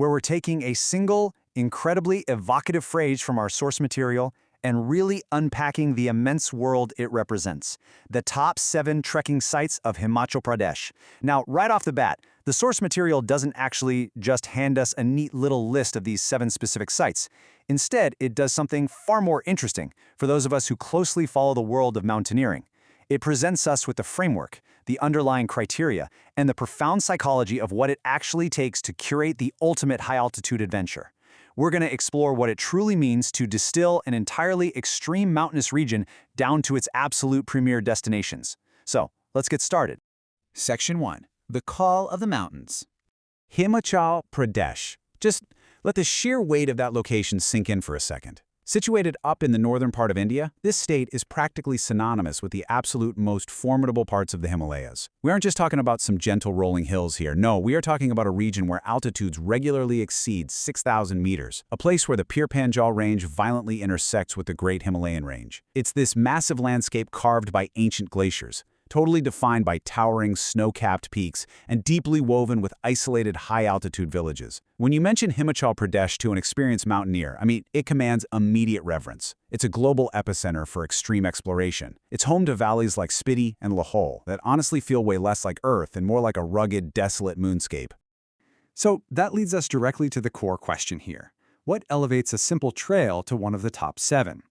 where we're taking a single, incredibly evocative phrase from our source material and really unpacking the immense world it represents. The top 7 trekking sites of Himachal Pradesh. Now, right off the bat, the source material doesn't actually just hand us a neat little list of these 7 specific sites. Instead, it does something far more interesting for those of us who closely follow the world of mountaineering. It presents us with the framework, the underlying criteria, and the profound psychology of what it actually takes to curate the ultimate high-altitude adventure. We're going to explore what it truly means to distill an entirely extreme mountainous region down to its absolute premier destinations. So, let's get started. Section 1. The Call of the Mountains. Himachal Pradesh. Just let the sheer weight of that location sink in for a second. Situated up in the northern part of India, this state is practically synonymous with the absolute most formidable parts of the Himalayas. We aren't just talking about some gentle rolling hills here. No, we are talking about a region where altitudes regularly exceed 6,000 meters, a place where the Pir Panjal Range violently intersects with the Great Himalayan Range. It's this massive landscape carved by ancient glaciers, totally defined by towering snow-capped peaks and deeply woven with isolated high-altitude villages. When you mention Himachal Pradesh to an experienced mountaineer, it commands immediate reverence. It's a global epicenter for extreme exploration. It's home to valleys like Spiti and Lahore that honestly feel way less like Earth and more like a rugged, desolate moonscape. So that leads us directly to the core question here. What elevates a simple trail to one of the top 7?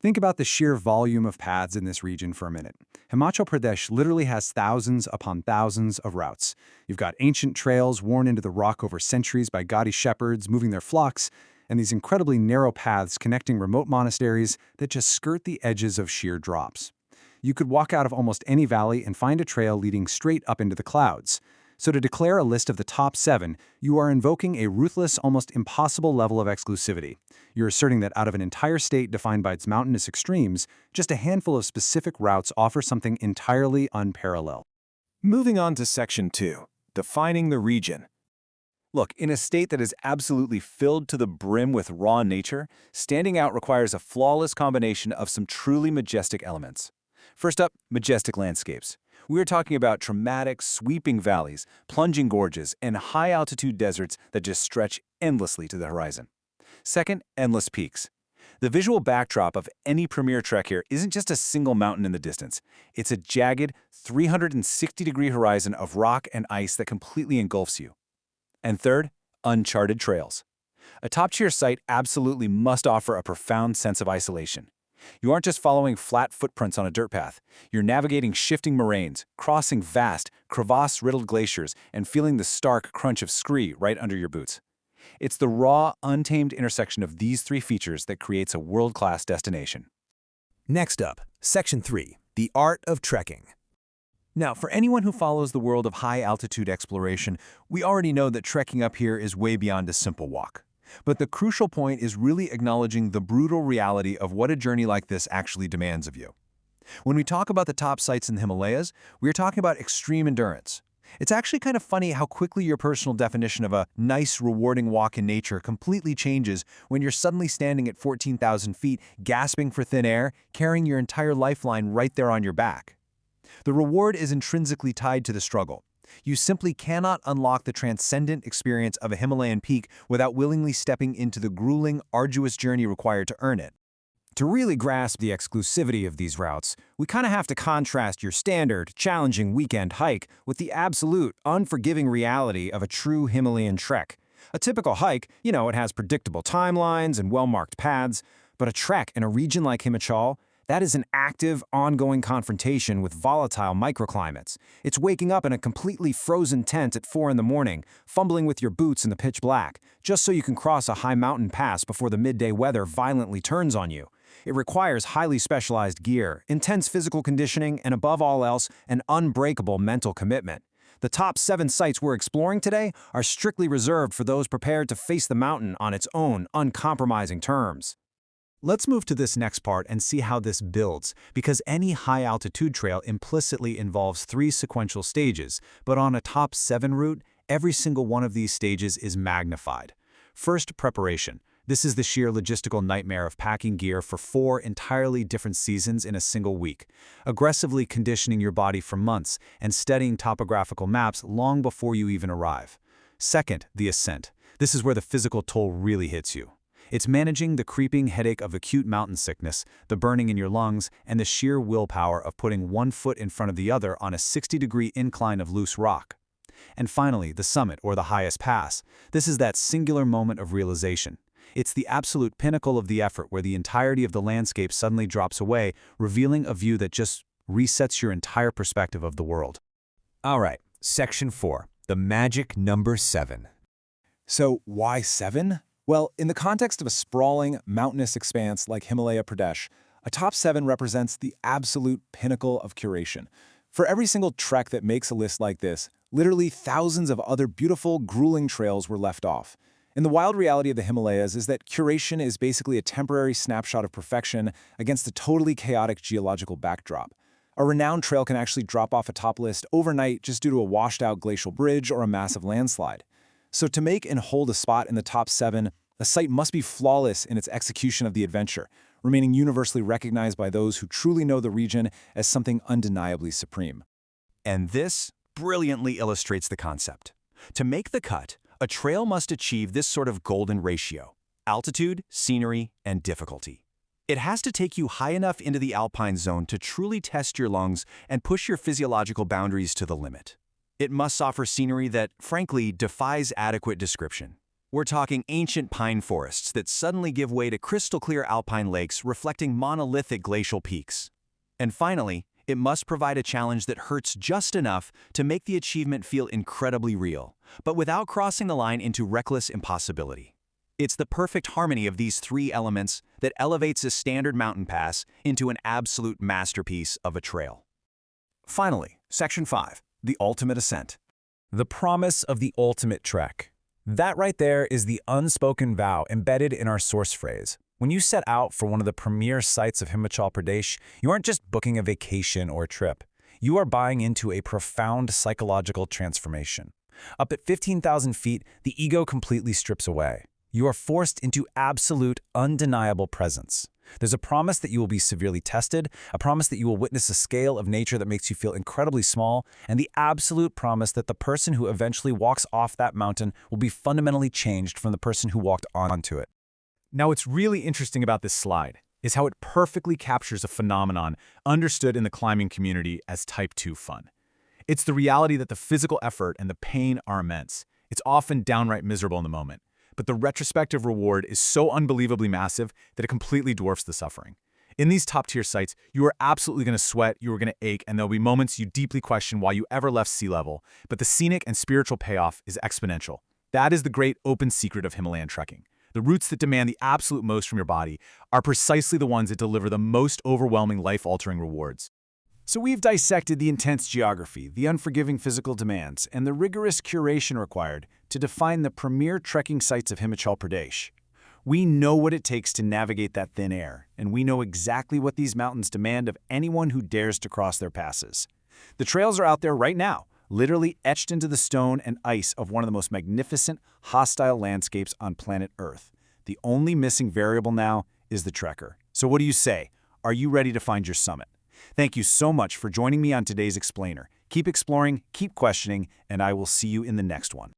Think about the sheer volume of paths in this region for a minute. Himachal Pradesh literally has thousands upon thousands of routes. You've got ancient trails worn into the rock over centuries by gaudy shepherds moving their flocks, and these incredibly narrow paths connecting remote monasteries that just skirt the edges of sheer drops. You could walk out of almost any valley and find a trail leading straight up into the clouds. So to declare a list of the top 7, you are invoking a ruthless, almost impossible level of exclusivity. You're asserting that out of an entire state defined by its mountainous extremes, just a handful of specific routes offer something entirely unparalleled. Moving on to Section 2, Defining the Region. Look, in a state that is absolutely filled to the brim with raw nature, standing out requires a flawless combination of some truly majestic elements. First up, majestic landscapes. We are talking about dramatic, sweeping valleys, plunging gorges, and high-altitude deserts that just stretch endlessly to the horizon. Second, endless peaks. The visual backdrop of any premier trek here isn't just a single mountain in the distance. It's a jagged, 360-degree horizon of rock and ice that completely engulfs you. And third, uncharted trails. A top-tier site absolutely must offer a profound sense of isolation. You aren't just following flat footprints on a dirt path. You're navigating shifting moraines, crossing vast, crevasse-riddled glaciers, and feeling the stark crunch of scree right under your boots. It's the raw, untamed intersection of these 3 features that creates a world-class destination. Next up, Section 3. The Art of Trekking. Now, for anyone who follows the world of high-altitude exploration, we already know that trekking up here is way beyond a simple walk. But the crucial point is really acknowledging the brutal reality of what a journey like this actually demands of you. When we talk about the top sites in the Himalayas, we are talking about extreme endurance. It's actually kind of funny how quickly your personal definition of a nice, rewarding walk in nature completely changes when you're suddenly standing at 14,000 feet, gasping for thin air, carrying your entire lifeline right there on your back. The reward is intrinsically tied to the struggle. You simply cannot unlock the transcendent experience of a Himalayan peak without willingly stepping into the grueling, arduous journey required to earn it. To really grasp the exclusivity of these routes, we kind of have to contrast your standard, challenging weekend hike with the absolute, unforgiving reality of a true Himalayan trek. A typical hike, it has predictable timelines and well-marked paths, but a trek in a region like Himachal, that is an active, ongoing confrontation with volatile microclimates. It's waking up in a completely frozen tent at 4 in the morning, fumbling with your boots in the pitch black, just so you can cross a high mountain pass before the midday weather violently turns on you. It requires highly specialized gear, intense physical conditioning, and above all else, an unbreakable mental commitment. The top 7 sites we're exploring today are strictly reserved for those prepared to face the mountain on its own, uncompromising terms. Let's move to this next part and see how this builds, because any high-altitude trail implicitly involves 3 sequential stages, but on a top 7 route, every single one of these stages is magnified. First, preparation. This is the sheer logistical nightmare of packing gear for 4 entirely different seasons in a single week, aggressively conditioning your body for months and studying topographical maps long before you even arrive. Second, the ascent. This is where the physical toll really hits you. It's managing the creeping headache of acute mountain sickness, the burning in your lungs, and the sheer willpower of putting one foot in front of the other on a 60-degree incline of loose rock. And finally, the summit, or the highest pass. This is that singular moment of realization. It's the absolute pinnacle of the effort where the entirety of the landscape suddenly drops away, revealing a view that just resets your entire perspective of the world. All right, Section 4, the magic number 7. So why 7? Well, in the context of a sprawling, mountainous expanse like Himalaya Pradesh, a top 7 represents the absolute pinnacle of curation. For every single trek that makes a list like this, literally thousands of other beautiful, grueling trails were left off. And the wild reality of the Himalayas is that curation is basically a temporary snapshot of perfection against a totally chaotic geological backdrop. A renowned trail can actually drop off a top list overnight just due to a washed-out glacial bridge or a massive landslide. So to make and hold a spot in the top 7, a site must be flawless in its execution of the adventure, remaining universally recognized by those who truly know the region as something undeniably supreme. And this brilliantly illustrates the concept. To make the cut, a trail must achieve this sort of golden ratio: altitude, scenery, and difficulty. It has to take you high enough into the alpine zone to truly test your lungs and push your physiological boundaries to the limit. It must offer scenery that, frankly, defies adequate description. We're talking ancient pine forests that suddenly give way to crystal-clear alpine lakes reflecting monolithic glacial peaks. And finally, it must provide a challenge that hurts just enough to make the achievement feel incredibly real, but without crossing the line into reckless impossibility. It's the perfect harmony of these three elements that elevates a standard mountain pass into an absolute masterpiece of a trail. Finally, Section 5, the ultimate ascent. The promise of the ultimate trek. That right there is the unspoken vow embedded in our source phrase. When you set out for one of the premier sites of Himachal Pradesh, you aren't just booking a vacation or a trip. You are buying into a profound psychological transformation. Up at 15,000 feet, the ego completely strips away. You are forced into absolute, undeniable presence. There's a promise that you will be severely tested, a promise that you will witness a scale of nature that makes you feel incredibly small, and the absolute promise that the person who eventually walks off that mountain will be fundamentally changed from the person who walked onto it. Now, what's really interesting about this slide is how it perfectly captures a phenomenon understood in the climbing community as Type 2 fun. It's the reality that the physical effort and the pain are immense. It's often downright miserable in the moment. But the retrospective reward is so unbelievably massive that it completely dwarfs the suffering. In these top-tier sites, you are absolutely going to sweat, you are going to ache, and there'll be moments you deeply question why you ever left sea level, but the scenic and spiritual payoff is exponential. That is the great open secret of Himalayan trekking. The routes that demand the absolute most from your body are precisely the ones that deliver the most overwhelming life-altering rewards. So we've dissected the intense geography, the unforgiving physical demands, and the rigorous curation required to define the premier trekking sites of Himachal Pradesh. We know what it takes to navigate that thin air, and we know exactly what these mountains demand of anyone who dares to cross their passes. The trails are out there right now, literally etched into the stone and ice of one of the most magnificent, hostile landscapes on planet Earth. The only missing variable now is the trekker. So what do you say? Are you ready to find your summit? Thank you so much for joining me on today's Explainer. Keep exploring, keep questioning, and I will see you in the next one.